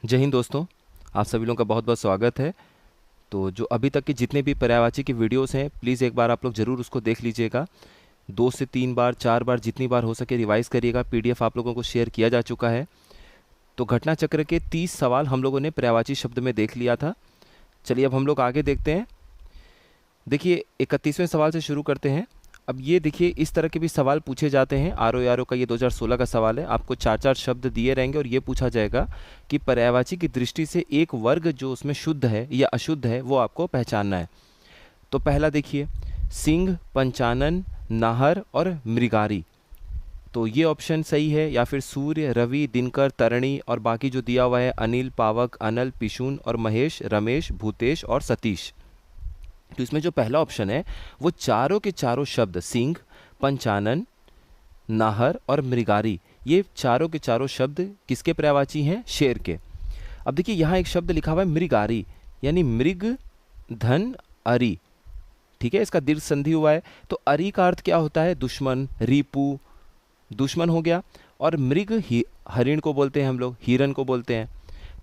जय हिंद दोस्तों, आप सभी लोगों का बहुत बहुत स्वागत है। तो जो अभी तक के जितने भी पर्यायवाची की वीडियोस हैं, प्लीज़ एक बार आप लोग ज़रूर उसको देख लीजिएगा। 2 से 3 बार 4 बार जितनी बार हो सके रिवाइज़ करिएगा। पीडीएफ आप लोगों को शेयर किया जा चुका है। तो घटना चक्र के 30 सवाल हम लोगों ने पर्यायवाची शब्द में देख लिया था। चलिए अब हम लोग आगे देखते हैं। देखिए 31वें सवाल से शुरू करते हैं। अब ये देखिए, इस तरह के भी सवाल पूछे जाते हैं। आर का ये 2016 का सवाल है। आपको 4-4 शब्द दिए रहेंगे और ये पूछा जाएगा कि पर्यायवाची की दृष्टि से एक वर्ग जो उसमें शुद्ध है या अशुद्ध है वो आपको पहचानना है। तो पहला देखिए, सिंह, पंचानन, नाहर और मृगारी। तो ये ऑप्शन सही है, या फिर सूर्य, रवि, दिनकर, तरणी और बाकी जो दिया हुआ है अनिल, पावक, अनल, पिशून और महेश, रमेश, भूतेश और सतीश। तो इसमें जो पहला ऑप्शन है वो चारों के चारों शब्द सिंह, पंचानन, नाहर और मृगारी, ये चारों के चारों शब्द किसके पर्यायवाची हैं? शेर के। अब देखिए यहाँ एक शब्द लिखा हुआ है मृगारी, यानी मृग धन अरि। ठीक है, इसका दीर्घ संधि हुआ है। तो अरि का अर्थ क्या होता है? दुश्मन, रिपु, दुश्मन हो गया। और मृग हरिण को बोलते हैं हम लोग, हिरन को बोलते हैं।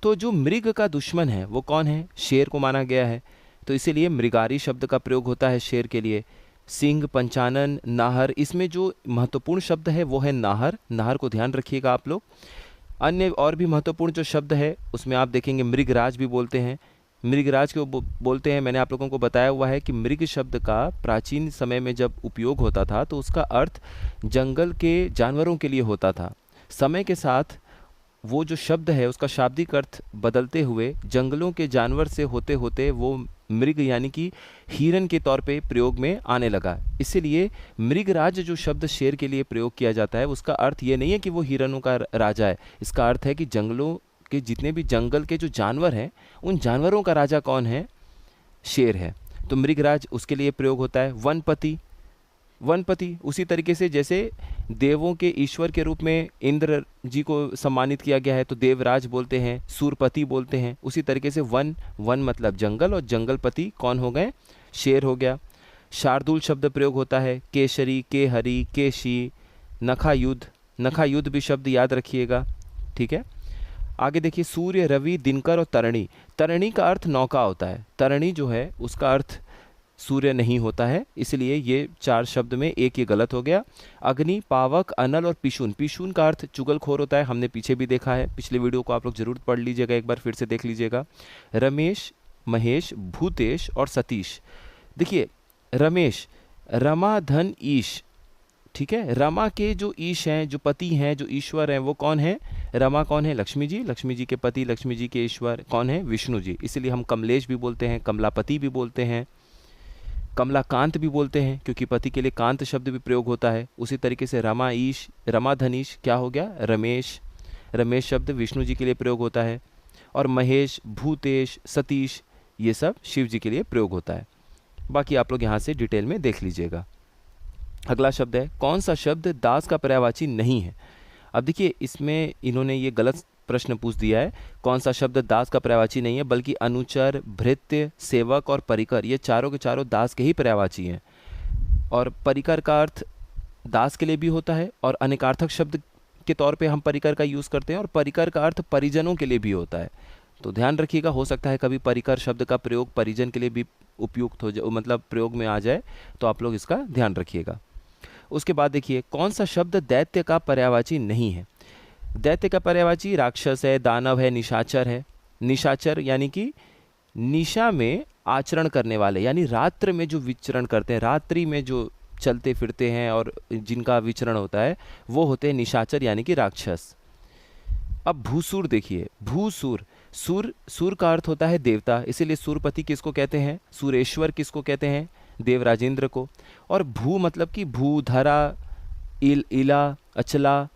तो जो मृग का दुश्मन है वो कौन है? शेर को माना गया है। तो इसीलिए मृगारी शब्द का प्रयोग होता है शेर के लिए। सिंह, पंचानन, नाहर, इसमें जो महत्वपूर्ण शब्द है वो है नाहर। नाहर को ध्यान रखिएगा आप लोग। अन्य और भी महत्वपूर्ण जो शब्द है उसमें आप देखेंगे मृगराज भी बोलते हैं। मृगराज को बोलते हैं। मैंने आप लोगों को बताया हुआ है कि मृग शब्द का प्राचीन समय में जब उपयोग होता था तो उसका अर्थ जंगल के जानवरों के लिए होता था। समय के साथ वो जो शब्द है उसका शाब्दिक अर्थ बदलते हुए जंगलों के जानवर से होते होते वो मृग यानी कि हिरन के तौर पे प्रयोग में आने लगा। इसीलिए मृगराज जो शब्द शेर के लिए प्रयोग किया जाता है उसका अर्थ ये नहीं है कि वो हिरनों का राजा है। इसका अर्थ है कि जंगलों के जितने भी जंगल के जो जानवर हैं उन जानवरों का राजा कौन है? शेर है। तो मृगराज उसके लिए प्रयोग होता है। वनपति, वनपति उसी तरीके से जैसे देवों के ईश्वर के रूप में इंद्र जी को सम्मानित किया गया है तो देवराज बोलते हैं, सूरपति बोलते हैं। उसी तरीके से वन, वन मतलब जंगल, और जंगलपति कौन हो गए? शेर हो गया। शार्दूल शब्द प्रयोग होता है। केशरी, केहरी, केशी, नखायुद्ध। नखायुद्ध भी शब्द याद रखिएगा। ठीक है, आगे देखिए, सूर्य, रवि, दिनकर और तरणी। तरणी का अर्थ नौका होता है। तरणी जो है उसका अर्थ सूर्य नहीं होता है, इसलिए ये 4 शब्द में एक ये गलत हो गया। अग्नि, पावक, अनल और पिशून। पिशून का अर्थ चुगलखोर होता है, हमने पीछे भी देखा है। पिछले वीडियो को आप लोग जरूर पढ़ लीजिएगा, एक बार फिर से देख लीजिएगा। रमेश, महेश, भूतेश और सतीश। देखिए रमेश, रमा धन ईश। ठीक है, रमा के जो ईश हैं, जो पति हैं, जो ईश्वर हैं, वो कौन है? रमा कौन है? लक्ष्मी जी। लक्ष्मी जी के पति, लक्ष्मी जी के ईश्वर कौन है? विष्णु जी। इसलिए हम कमलेश भी बोलते हैं, कमलापति भी बोलते हैं, कमलाकांत भी बोलते हैं, क्योंकि पति के लिए कांत शब्द भी प्रयोग होता है। उसी तरीके से रमा ईश, रमा धनीश क्या हो गया? रमेश। रमेश शब्द विष्णु जी के लिए प्रयोग होता है। और महेश, भूतेश, सतीश ये सब शिव जी के लिए प्रयोग होता है। बाकी आप लोग यहाँ से डिटेल में देख लीजिएगा। अगला शब्द है, कौन सा शब्द दास का पर्यायवाची नहीं है? अब देखिए इसमें इन्होंने ये गलत प्रश्न पूछ दिया है। कौन सा शब्द दास का पर्यायवाची नहीं है, बल्कि अनुचर, भृत्य, सेवक और परिकर, ये चारों के चारों दास के ही पर्यायवाची हैं। और परिकर का अर्थ दास के लिए भी होता है और अनेकार्थक शब्द के तौर पे हम परिकर का यूज़ करते हैं, और परिकर का अर्थ परिजनों के लिए भी होता है। तो ध्यान रखिएगा, हो सकता है कभी परिकर शब्द का प्रयोग परिजन के लिए भी उपयुक्त हो जाए, मतलब प्रयोग में आ जाए, तो आप लोग इसका ध्यान रखिएगा। उसके बाद देखिए, कौन सा शब्द दैत्य का पर्यायवाची नहीं है? दैत्य का पर्यायवाची राक्षस है, दानव है, निशाचर है। निशाचर यानी कि निशा में आचरण करने वाले, यानी रात्र में जो विचरण करते हैं, रात्रि में जो चलते फिरते हैं और जिनका विचरण होता है वो होते हैं निशाचर यानी कि राक्षस। अब भूसुर देखिए, भूसुर, सुर, सुर का अर्थ होता है देवता, इसीलिए सुरपति किसको कहते हैं? सुरेश्वर किसको कहते हैं? देवराजेंद्र को। और भू मतलब कि भू, धरा, इला, अचला,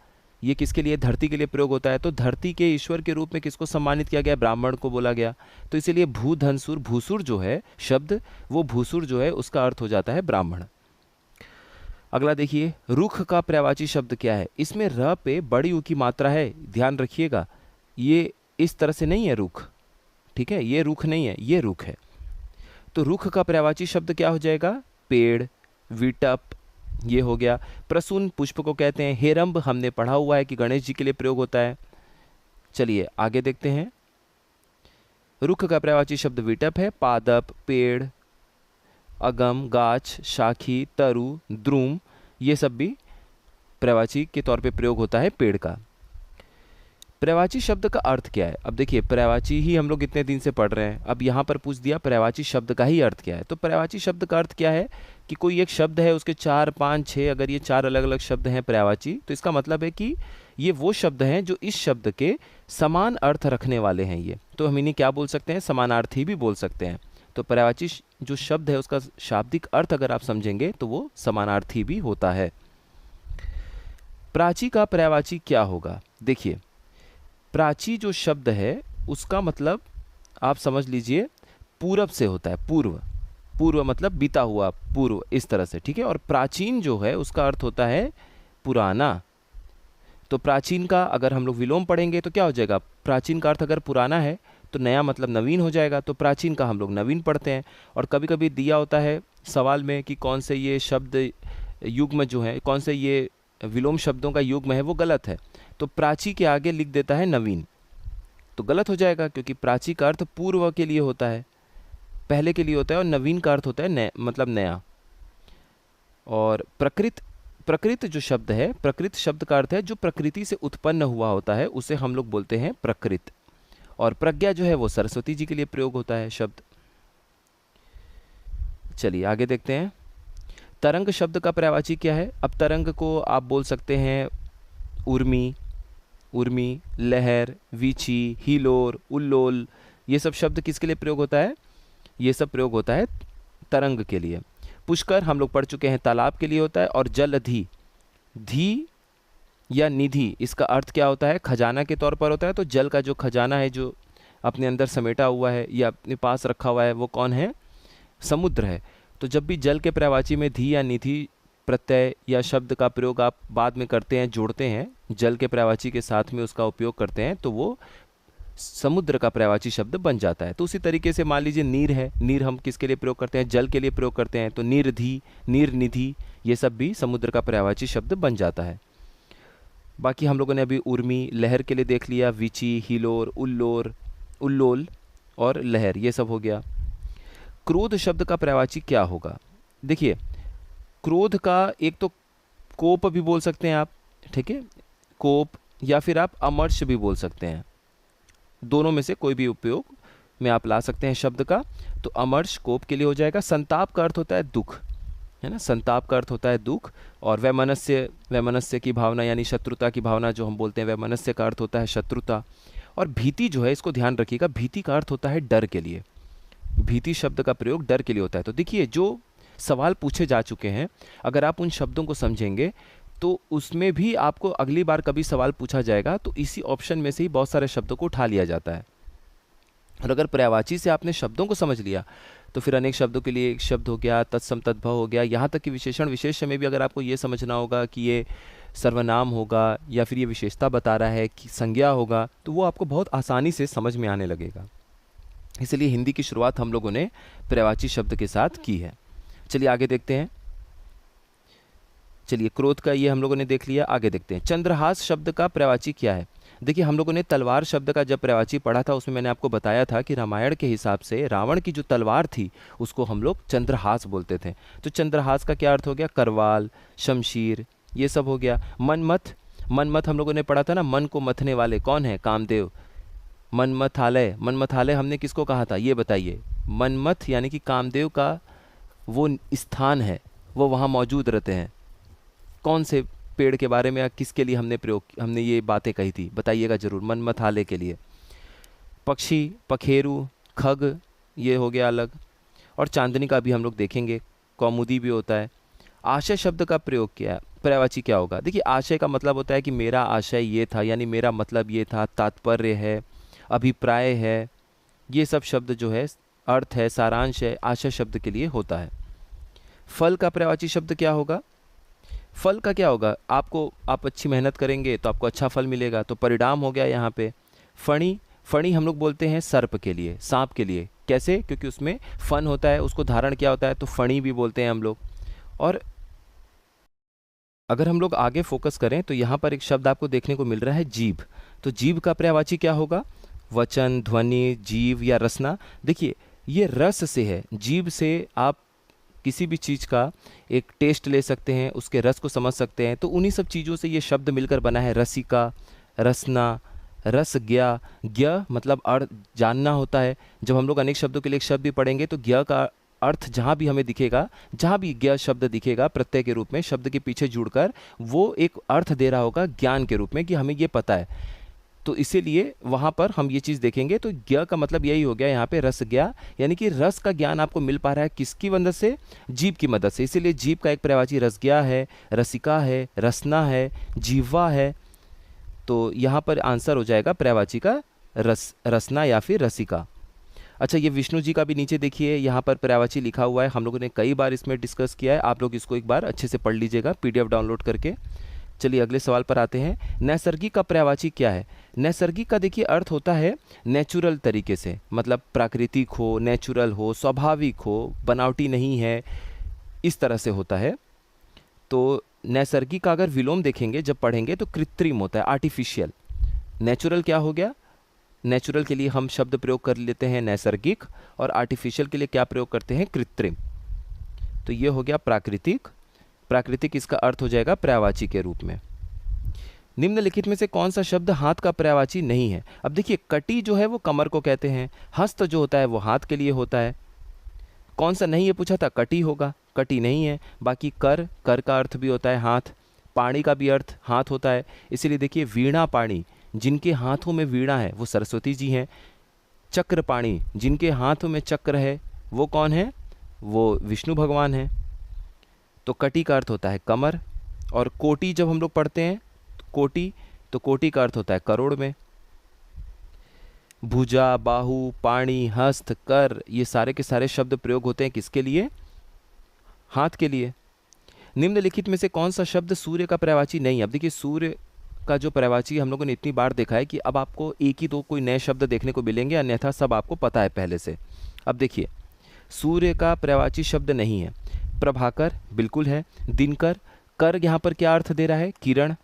ये किसके लिए? धरती के लिए प्रयोग होता है। तो धरती के ईश्वर के रूप में किसको सम्मानित किया गया? ब्राह्मण को बोला गया। तो इसीलिए भू धनसुर, भूसुर जो है शब्द, वो भूसुर जो है उसका अर्थ हो जाता है ब्राह्मण। अगला देखिए, रुख का पर्यायवाची शब्द क्या है? इसमें र पे बड़ी ऊ की मात्रा है, ध्यान रखिएगा। ये इस तरह से नहीं है रुख, ठीक है, ये रुख नहीं है, ये रुख है। तो रुख का पर्यायवाची शब्द क्या हो जाएगा? पेड़, विटप, ये हो गया। प्रसून पुष्प को कहते हैं। हेरंब हमने पढ़ा हुआ है कि गणेश जी के लिए प्रयोग होता है। चलिए आगे देखते हैं। रुख का पर्यायवाची शब्द विटप है। पादप पेड़, अगम गाछ, शाखी, तरु, द्रुम, ये सब भी पर्यायवाची के तौर पे प्रयोग होता है पेड़ का। पर्यायवाची शब्द का अर्थ क्या है? अब देखिए, पर्यायवाची ही हम लोग इतने दिन से पढ़ रहे हैं, अब यहाँ पर पूछ दिया पर्यायवाची शब्द का ही अर्थ क्या है। तो पर्यायवाची शब्द का अर्थ क्या है कि कोई एक शब्द है, उसके 4, 5, 6, अगर ये 4 अलग अलग शब्द हैं पर्यायवाची, तो इसका मतलब है कि ये वो शब्द हैं जो इस शब्द के समान अर्थ रखने वाले हैं। ये तो हम इन्हें क्या बोल सकते हैं? समानार्थी भी बोल सकते हैं। तो पर्यायवाची जो शब्द है उसका शाब्दिक अर्थ अगर आप समझेंगे तो वो समानार्थी भी होता है। प्राची का पर्यायवाची क्या होगा? देखिए, प्राची जो शब्द है उसका मतलब आप समझ लीजिए पूरब से होता है। पूर्व, पूर्व मतलब बीता हुआ, पूर्व, इस तरह से, ठीक है। और प्राचीन जो है उसका अर्थ होता है पुराना। तो प्राचीन का अगर हम लोग विलोम पढ़ेंगे तो क्या हो जाएगा? प्राचीन का अर्थ अगर पुराना है तो नया मतलब नवीन हो जाएगा, तो प्राचीन का हम लोग नवीन पढ़ते हैं। और कभी कभी दिया होता है सवाल में कि कौन से ये शब्द युग्म जो है, कौन से ये विलोम शब्दों का युग्म है वो गलत है, तो प्राची के आगे लिख देता है नवीन, तो गलत हो जाएगा, क्योंकि प्राची का अर्थ पूर्व के लिए होता है, पहले के लिए होता है, और नवीन का अर्थ होता है मतलब नया। और प्रकृत, प्रकृत जो शब्द है, प्रकृत शब्द का अर्थ है जो प्रकृति से उत्पन्न हुआ होता है, उसे हम लोग बोलते हैं प्रकृत। और प्रज्ञा जो है वो सरस्वती जी के लिए प्रयोग होता है शब्द। चलिए आगे देखते हैं। तरंग शब्द का पर्यायवाची क्या है? अब तरंग को आप बोल सकते हैं उर्मी, उर्मी, लहर, वीची, हिलोर, उल्लोल, ये सब शब्द किसके लिए प्रयोग होता है? ये सब प्रयोग होता है तरंग के लिए। पुष्कर हम लोग पढ़ चुके हैं तालाब के लिए होता है। और जलधि, धी या निधि, इसका अर्थ क्या होता है? खजाना के तौर पर होता है। तो जल का जो खजाना है, जो अपने अंदर समेटा हुआ है या अपने पास रखा हुआ है, वो कौन है? समुद्र है। तो जब भी जल के पर्यायवाची में धी या निधि प्रत्यय या शब्द का प्रयोग आप बाद में करते हैं, जोड़ते हैं, जल के पर्यायवाची के साथ में उसका उपयोग करते हैं, तो वो समुद्र का पर्यायवाची शब्द बन जाता है। तो उसी तरीके से मान लीजिए नीर है, नीर हम किसके लिए प्रयोग करते हैं? जल के लिए प्रयोग करते हैं। तो नीरधि, नीरनिधि, ये सब भी समुद्र का पर्यायवाची शब्द बन जाता है। बाकी हम लोगों ने अभी उर्मी, लहर के लिए देख लिया, वीची, हिलोर, उल्लोर, उल्लोल और लहर, ये सब हो गया। क्रोध शब्द का पर्यायवाची क्या होगा? देखिए, क्रोध का एक तो कोप भी बोल सकते हैं आप, ठीक है, कोप, या फिर आप अमर्ष भी बोल सकते हैं। दोनों में से कोई भी उपयोग में आप ला सकते हैं शब्द का। तो अमर्ष कोप के लिए हो जाएगा। संताप का अर्थ होता है दुख, है ना, संताप का अर्थ होता है दुख। और वैमनस्य, वैमनस्य की भावना यानी शत्रुता की भावना जो हम बोलते हैं, वैमनस्य का अर्थ होता है शत्रुता। और भीति जो है, इसको ध्यान रखिएगा, भीति का अर्थ होता है डर के लिए। भीति शब्द का प्रयोग डर के लिए होता है। तो देखिए, जो सवाल पूछे जा चुके हैं, अगर आप उन शब्दों को समझेंगे तो उसमें भी आपको अगली बार कभी सवाल पूछा जाएगा तो इसी ऑप्शन में से ही बहुत सारे शब्दों को उठा लिया जाता है। और अगर पर्यायवाची से आपने शब्दों को समझ लिया तो फिर अनेक शब्दों के लिए एक शब्द हो गया, तत्सम तद्भव हो गया, यहाँ तक कि विशेषण विशेष्य में भी अगर आपको ये समझना होगा कि ये सर्वनाम होगा या फिर ये विशेषता बता रहा है कि संज्ञा होगा, तो वो आपको बहुत आसानी से समझ में आने लगेगा। इसलिए हिंदी की शुरुआत हम लोगों ने पर्यायवाची शब्द के साथ की है। चलिए आगे देखते हैं। चलिए, क्रोध का ये हम लोगों ने देख लिया, आगे देखते हैं। चंद्रहास शब्द का पर्यायवाची क्या है? देखिए, हम लोगों ने तलवार शब्द का जब पर्यायवाची पढ़ा था, उसमें मैंने आपको बताया था कि रामायण के हिसाब से रावण की जो तलवार थी उसको हम लोग चंद्रहास बोलते थे। तो चंद्रहास का क्या अर्थ हो गया? करवाल, शमशीर, ये सब हो गया। मनमथ, मनमथ हम लोगों ने पढ़ा था ना, मन को मथने वाले कौन है? कामदेव। मनमथालय, मनमथालय हमने किसको कहा था ये बताइए? मनमथ यानी कि कामदेव का वो स्थान है, वो वहाँ मौजूद रहते हैं। कौन से पेड़ के बारे में या किसके लिए हमने ये बातें कही थी? बताइएगा जरूर। मनमथालय के लिए। पक्षी, पखेरु, खग, ये हो गया अलग। और चांदनी का भी हम लोग देखेंगे, कौमुदी भी होता है। आशय शब्द का प्रयोग किया, पर्यायवाची क्या होगा? देखिए, आशय का मतलब होता है कि मेरा आशय ये था, यानी मेरा मतलब ये था, तात्पर्य है, अभिप्राय है, ये सब शब्द जो है अर्थ है, सारांश है, आशय शब्द के लिए होता है। फल का पर्यायवाची शब्द क्या होगा? फल का क्या होगा? आप अच्छी मेहनत करेंगे तो आपको अच्छा फल मिलेगा, तो परिणाम हो गया यहाँ पे। फणी, फणी हम लोग बोलते हैं सर्प के लिए, सांप के लिए। कैसे? क्योंकि उसमें फन होता है, उसको धारण क्या होता है, तो फणी भी बोलते हैं हम लोग। और अगर हम लोग आगे फोकस करें तो यहाँ पर एक शब्द आपको देखने को मिल रहा है जीभ। तो जीभ का पर्यायवाची क्या होगा? वचन, ध्वनि, जीव या रसना। देखिए ये रस से है, जीव से आप किसी भी चीज़ का एक टेस्ट ले सकते हैं, उसके रस को समझ सकते हैं। तो उन्हीं सब चीज़ों से ये शब्द मिलकर बना है रसिका, रसना, रस ज्ञा। ज्ञ मतलब अर्थ जानना होता है। जब हम लोग अनेक शब्दों के लिए एक शब्द भी पढ़ेंगे तो ज्ञ का अर्थ जहाँ भी हमें दिखेगा, जहाँ भी ज्ञ शब्द दिखेगा प्रत्यय के रूप में शब्द के पीछे जुड़कर, वो एक अर्थ दे रहा होगा ज्ञान के रूप में कि हमें ये पता है। तो इसीलिए वहाँ पर हम ये चीज़ देखेंगे। तो ज्ञ का मतलब यही हो गया यहाँ पे रस ज्ञा, यानी कि रस का ज्ञान आपको मिल पा रहा है किसकी मदद से? जीभ की मदद से। इसीलिए जीभ का एक पर्यायवाची रस ज्ञा है, रसिका है, रसना है, जीवा है। तो यहाँ पर आंसर हो जाएगा पर्यायवाची का रसना या फिर रसिका। अच्छा, ये विष्णु जी का भी नीचे देखिए यहाँ पर पर्यायवाची लिखा हुआ है। हम लोगों ने कई बार इसमें डिस्कस किया है, आप लोग इसको एक बार अच्छे से पढ़ लीजिएगा PDF डाउनलोड करके। चलिए अगले सवाल पर आते हैं। नैसर्गिक का पर्यायवाची क्या है? नैसर्गिक का देखिए अर्थ होता है नेचुरल तरीके से, मतलब प्राकृतिक हो, नेचुरल हो, स्वाभाविक हो, बनावटी नहीं है, इस तरह से होता है। तो नैसर्गिक का अगर विलोम देखेंगे जब पढ़ेंगे तो कृत्रिम होता है, आर्टिफिशियल। नेचुरल क्या हो गया? नेचुरल के लिए हम शब्द प्रयोग कर लेते हैं नैसर्गिक, और आर्टिफिशियल के लिए क्या प्रयोग करते हैं? कृत्रिम। तो ये हो गया प्राकृतिक। प्राकृतिक इसका अर्थ हो जाएगा पर्यायवाची के रूप में। निम्नलिखित में से कौन सा शब्द हाथ का पर्यायवाची नहीं है? अब देखिए कटी जो है वो कमर को कहते हैं, हस्त जो होता है वो हाथ के लिए होता है। कौन सा नहीं है पूछा था? कटी होगा, कटी नहीं है। बाकी कर, कर का अर्थ भी होता है हाथ। पाणी का भी अर्थ हाथ होता है। इसीलिए देखिए वीणा पाणी, जिनके हाथों में वीणा है वो सरस्वती जी हैं। चक्र पाणी, जिनके हाथों में चक्र है वो कौन है? वो विष्णु भगवान हैं। तो कटी का अर्थ होता है कमर। और कोटि जब हम लोग पढ़ते हैं कोटि, तो कोटि का अर्थ होता है करोड़ में। भुजा, बाहु, पाणी, हस्त, कर, ये सारे के सारे शब्द प्रयोग होते हैं किसके लिए? हाथ के लिए। निम्नलिखित में से कौन सा शब्द सूर्य का पर्यायवाची नहीं है? अब देखिए सूर्य का जो पर्यायवाची हम लोगों ने इतनी बार देखा है कि अब आपको एक ही दो कोई नए शब्द देखने को मिलेंगे, अन्यथा सब आपको पता है पहले से। अब देखिए सूर्य का पर्यायवाची शब्द नहीं है। प्रभाकर बिल्कुल है, दिनकर। कर यहाँ पर क्या अर्थ दे रहा है? किरण।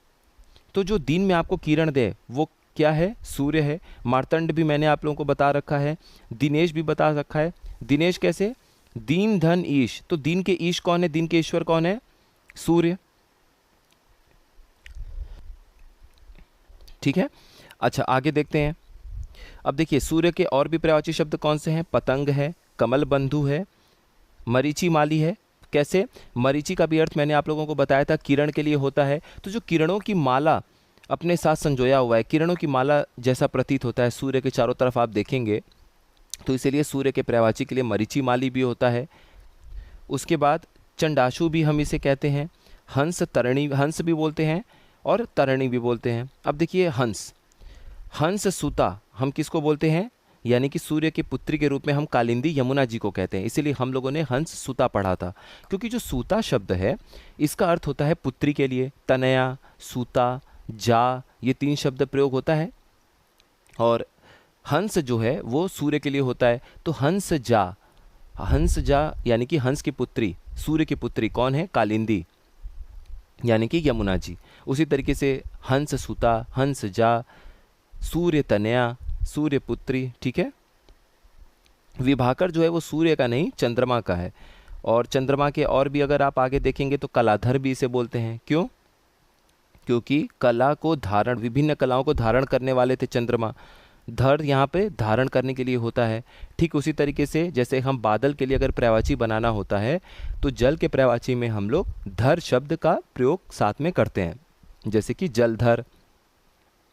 तो जो दिन में आपको किरण दे वो क्या है? सूर्य है। मार्तंड भी मैंने आप लोगों को बता रखा है, दिनेश भी बता रखा है। दिनेश कैसे? दीन धन ईश। तो दिन के ईश कौन है? दिन के ईश्वर कौन है? सूर्य। ठीक है। अच्छा आगे देखते हैं। अब देखिए सूर्य के और भी पर्यायवाची शब्द कौन से हैं? पतंग है, कमल बंधु है, मरीचि माली है। कैसे? मरीचि का भी अर्थ मैंने आप लोगों को बताया था किरण के लिए होता है। तो जो किरणों की माला अपने साथ संजोया हुआ है, किरणों की माला जैसा प्रतीत होता है सूर्य के चारों तरफ आप देखेंगे, तो इसीलिए सूर्य के पर्यायवाची के लिए मरीचि माली भी होता है। उसके बाद चंडाशु भी हम इसे कहते हैं। हंस, तरणी, हंस भी बोलते हैं और तरणी भी बोलते हैं। अब देखिए हंस, हंस सुता हम किसको बोलते हैं? यानी कि सूर्य की पुत्री के रूप में हम कालिंदी यमुना जी को कहते हैं। इसीलिए हम लोगों ने हंस सुता पढ़ा था, क्योंकि जो सूता शब्द है इसका अर्थ होता है पुत्री के लिए। तनया, सूता, जा, ये 3 शब्द प्रयोग होता है। और हंस जो है वो सूर्य के लिए होता है। तो हंस जा, हंस जा यानी कि हंस की पुत्री, सूर्य की पुत्री कौन है? कालिंदी यानी कि यमुना जी। उसी तरीके से हंस सुता, हंस जा, सूर्य तनया, सूर्य पुत्री। ठीक है। विभाकर जो है वो सूर्य का नहीं चंद्रमा का है। और चंद्रमा के और भी अगर आप आगे देखेंगे तो कलाधर भी इसे बोलते हैं। क्यों? क्योंकि कला को धारण, विभिन्न कलाओं को धारण करने वाले थे चंद्रमा। धर यहाँ पे धारण करने के लिए होता है। ठीक उसी तरीके से जैसे हम बादल के लिए अगर पर्यायवाची बनाना होता है तो जल के पर्यायवाची में हम लोग धर शब्द का प्रयोग साथ में करते हैं। जैसे कि जलधर,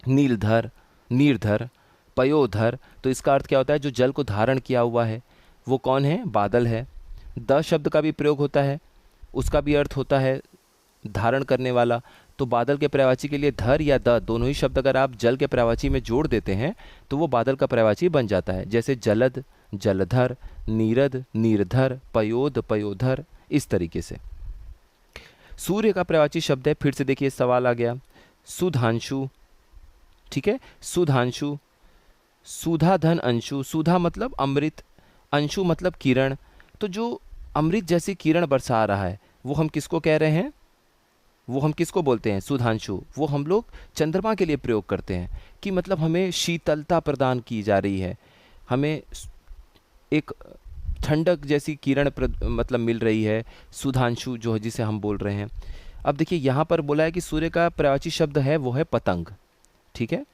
नीलधर, नीरधर, पयोधर। तो इसका अर्थ क्या होता है? जो जल को धारण किया हुआ है वो कौन है? बादल है। द शब्द का भी प्रयोग होता है, उसका भी अर्थ होता है धारण करने वाला। तो बादल के पर्यायवाची के लिए धर या द दोनों ही शब्द अगर आप जल के पर्यायवाची में जोड़ देते हैं तो वो बादल का पर्यायवाची बन जाता है। जैसे जलद, जलधर, नीरद, नीरधर, पयोद, पयोधर, इस तरीके से। सूर्य का पर्यायवाची शब्द है, फिर से देखिए सवाल आ गया, सुधांशु। ठीक है, सुधांशु। सुधा धन अंशु, सुधा मतलब अमृत, अंशु मतलब किरण। तो जो अमृत जैसी किरण बरसा रहा है वो हम किसको कह रहे हैं? वो हम किसको बोलते हैं, सुधांशु, वो हम लोग चंद्रमा के लिए प्रयोग करते हैं कि मतलब हमें शीतलता प्रदान की जा रही है, हमें एक ठंडक जैसी किरण मतलब मिल रही है, सुधांशु जो है जिसे हम बोल रहे हैं। अब देखिए यहाँ पर बोला है कि सूर्य का पर्यायवाची शब्द है वो है पतंग। ठीक है,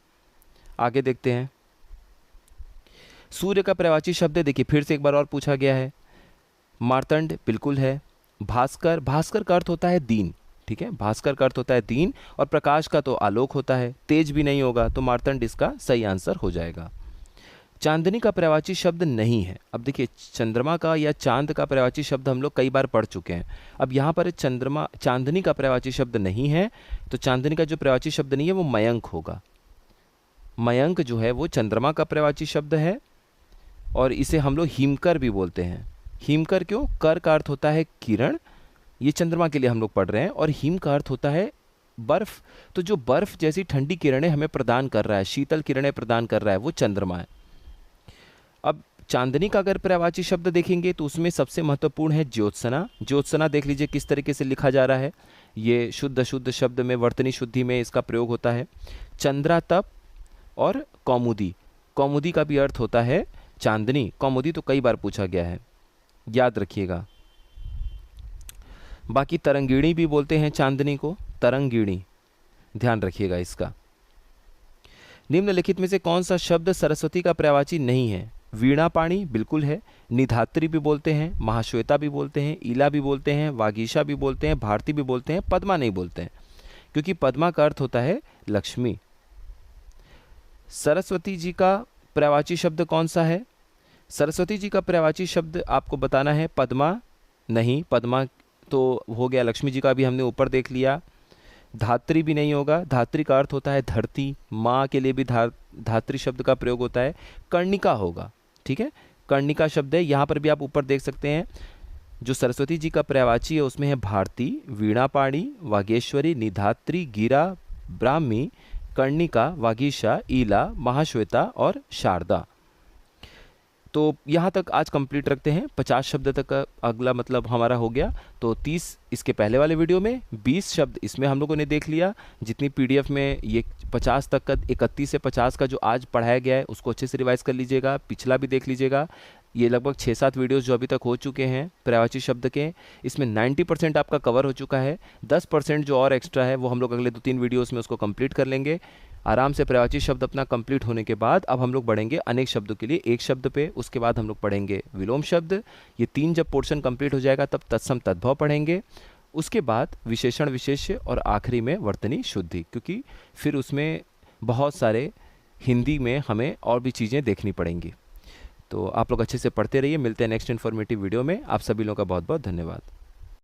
आगे देखते हैं। सूर्य का पर्यायवाची शब्द है, देखिए फिर से एक बार और पूछा गया है। मार्तंड बिल्कुल है। भास्कर, भास्कर का अर्थ होता है दीन। ठीक है, भास्कर का अर्थ होता है दीन, और प्रकाश का तो आलोक होता है, तेज भी नहीं होगा, तो मार्तंड इसका सही आंसर हो जाएगा। चांदनी का पर्यायवाची शब्द नहीं है। अब देखिए चंद्रमा का या चांद का पर्यायवाची शब्द हम लोग कई बार पढ़ चुके हैं। अब यहाँ पर चंद्रमा, चांदनी का पर्यायवाची शब्द नहीं है, तो चांदनी का जो पर्यायवाची शब्द नहीं है वो मयंक होगा। मयंक जो है वो चंद्रमा का पर्यायवाची शब्द है, और इसे हम लोग हिमकर भी बोलते हैं। हिमकर क्यों, कर का अर्थ होता है किरण, ये चंद्रमा के लिए हम लोग पढ़ रहे हैं, और हिम का अर्थ होता है बर्फ। तो जो बर्फ जैसी ठंडी किरणें हमें प्रदान कर रहा है, शीतल किरणें प्रदान कर रहा है, वो चंद्रमा है। अब चांदनी का अगर पर्यायवाची शब्द देखेंगे तो उसमें सबसे महत्वपूर्ण है ज्योत्सना। ज्योत्सना देख लीजिए किस तरीके से लिखा जा रहा है, ये शुद्ध अशुद्ध शब्द में वर्तनी शुद्धि में इसका प्रयोग होता है। चंद्रातप और कौमुदी, कौमुदी का भी अर्थ होता है चांदनी। कौमुदी तो कई बार पूछा गया है, याद रखिएगा। बाकी तरंगिणी भी बोलते हैं चांदनी को, तरंगिणी, ध्यान रखिएगा इसका। निम्नलिखित में से कौन सा शब्द सरस्वती का पर्यायवाची नहीं है। वीणा पाणी बिल्कुल है, निधात्री भी बोलते हैं, महाश्वेता भी बोलते हैं, ईला भी बोलते हैं, वागीशा भी बोलते हैं, भारती भी बोलते हैं, पद्मा नहीं बोलते हैं, क्योंकि पद्मा का अर्थ होता है लक्ष्मी। सरस्वती जी का पर्यायवाची शब्द कौन सा है। सरस्वती जी का पर्यायवाची शब्द आपको बताना है। पद्मा नहीं, पद्मा तो हो गया, लक्ष्मी जी का भी हमने ऊपर देख लिया। धात्री भी नहीं होगा, धात्री का अर्थ होता है धरती, माँ के लिए भी धात्री शब्द का प्रयोग होता है। कर्णिका होगा, ठीक है, कर्णिका शब्द है, यहाँ पर भी आप ऊपर देख सकते हैं। जो सरस्वती जी का पर्यायवाची है उसमें है भारती, वीणापाणी, वागेश्वरी, निधात्री, गिरा, ब्राह्मी, कर्णिका, वागीशा, ईला, महाश्वेता और शारदा। तो यहाँ तक आज कंप्लीट रखते हैं। 50 शब्द तक का अगला मतलब हमारा हो गया। तो 30 इसके पहले वाले वीडियो में, 20 शब्द इसमें हम लोगों ने देख लिया। जितनी पीडीएफ में ये 50 तक का, 31 से 50 का जो आज पढ़ाया गया है उसको अच्छे से रिवाइज कर लीजिएगा, पिछला भी देख लीजिएगा। ये लगभग 6-7 वीडियोस जो अभी तक हो चुके हैं पर्यायवाची शब्द के, इसमें 90% आपका कवर हो चुका है। 10% जो और एक्स्ट्रा है वो हम लोग अगले 2-3 वीडियोस में उसको कंप्लीट कर लेंगे आराम से। पर्यायवाची शब्द अपना कंप्लीट होने के बाद अब हम लोग बढ़ेंगे अनेक शब्दों के लिए एक शब्द पे। उसके बाद हम लोग पढ़ेंगे विलोम शब्द। ये 3 जब पोर्शन कंप्लीट हो जाएगा तब तत्सम तद्भव पढ़ेंगे। उसके बाद विशेषण विशेष्य और आखिरी में वर्तनी शुद्धि, क्योंकि फिर उसमें बहुत सारे हिंदी में हमें और भी चीज़ें देखनी पड़ेंगी। तो आप लोग अच्छे से पढ़ते रहिए। मिलते हैं नेक्स्ट इन्फॉर्मेटिव वीडियो में। आप सभी लोगों का बहुत बहुत धन्यवाद।